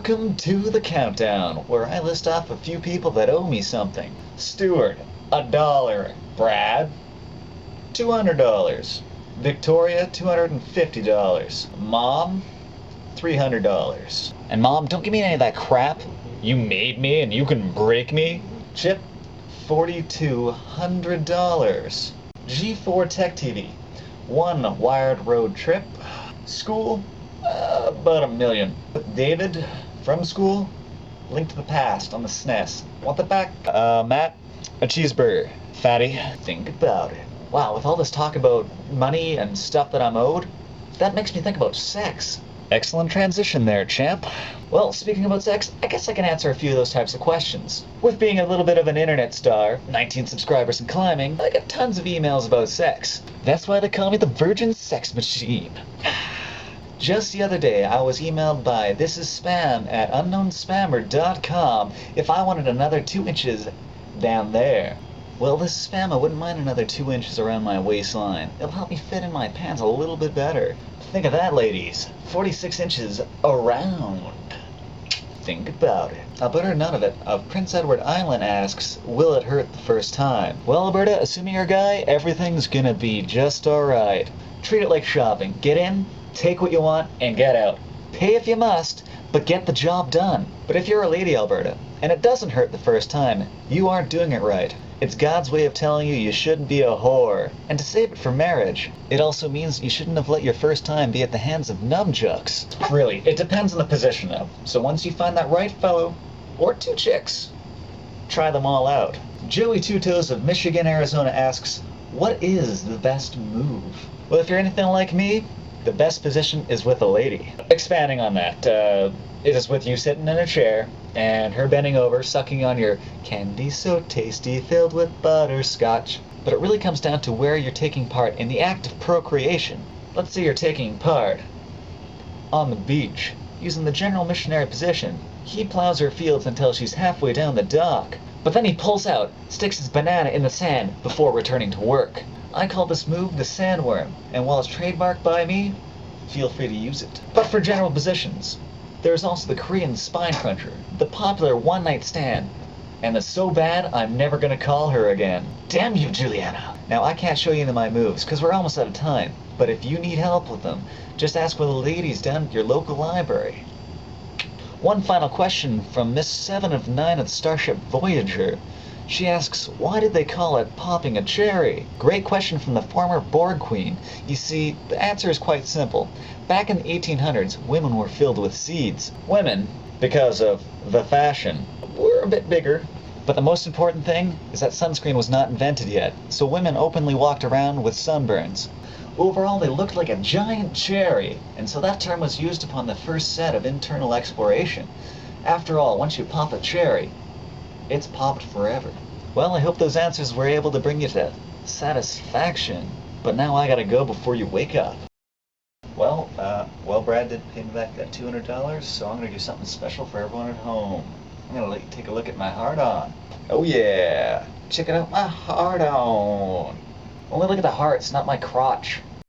Welcome to the countdown, where I list off a few people that owe me something. Stuart, $1. Brad, $200. Victoria, $250. Mom, $300. And Mom, don't give me any of that crap. You made me and you can break me. Chip, $4,200. G4 Tech TV, one wired road trip. School, about $1 million. David, from school, Link to the Past on the SNES. Want that back? Matt, a cheeseburger. Fatty, think about it. Wow, with all this talk about money and stuff that I'm owed, that makes me think about sex. Excellent transition there, champ. Well, speaking about sex, I guess I can answer a few of those types of questions. With being a little bit of an internet star, 19 subscribers and climbing, I get tons of emails about sex. That's why they call me the Virgin Sex Machine. Just the other day, I was emailed by thisisspam@unknownspammer.com if I wanted another 2 inches down there. Well, this spam, I wouldn't mind another 2 inches around my waistline. It'll help me fit in my pants a little bit better. Think of that, ladies. 46 inches around. Think about it. Alberta Nunavut of Prince Edward Island asks, will it hurt the first time? Well, Alberta, assuming you're a guy, everything's gonna be just alright. Treat it like shopping. Get in, take what you want, and get out. Pay if you must, but get the job done. But if you're a lady, Alberta, and it doesn't hurt the first time, you aren't doing it right. It's God's way of telling you shouldn't be a whore. And to save it for marriage, it also means you shouldn't have let your first time be at the hands of nunchucks. Really, it depends on the position though. So once you find that right fellow, or 2 chicks, try them all out. Joey Two Toes of Michigan, Arizona asks, what is the best move? Well, if you're anything like me, the best position is with a lady. Expanding on that, it is with you sitting in a chair and her bending over, sucking on your candy so tasty filled with butterscotch. But it really comes down to where you're taking part in the act of procreation. Let's say you're taking part on the beach, using the general missionary position. He plows her fields until she's halfway down the dock. But then he pulls out, sticks his banana in the sand before returning to work. I call this move the sandworm, and while it's trademarked by me, feel free to use it. But for general positions, there's also the Korean spine cruncher, the popular one-night stand, and the so bad I'm never gonna call her again. Damn you, Juliana! Now I can't show you any of my moves, because we're almost out of time, but if you need help with them, just ask one of the ladies down at your local library. One final question from Miss 7 of 9 of the Starship Voyager. She asks, why did they call it popping a cherry? Great question from the former Borg Queen. You see, the answer is quite simple. Back in the 1800s, women were filled with seeds. Women, because of the fashion, were a bit bigger. But the most important thing is that sunscreen was not invented yet, so women openly walked around with sunburns. Overall, they looked like a giant cherry, and so that term was used upon the first set of internal exploration. After all, once you pop a cherry, it's popped forever. Well, I hope those answers were able to bring you to satisfaction. But now I gotta go before you wake up. Well, Brad did pay me back that $200, so I'm gonna do something special for everyone at home. I'm gonna let you take a look at my heart-on. Oh yeah! Check it out, my heart-on! Only look at the hearts, not my crotch.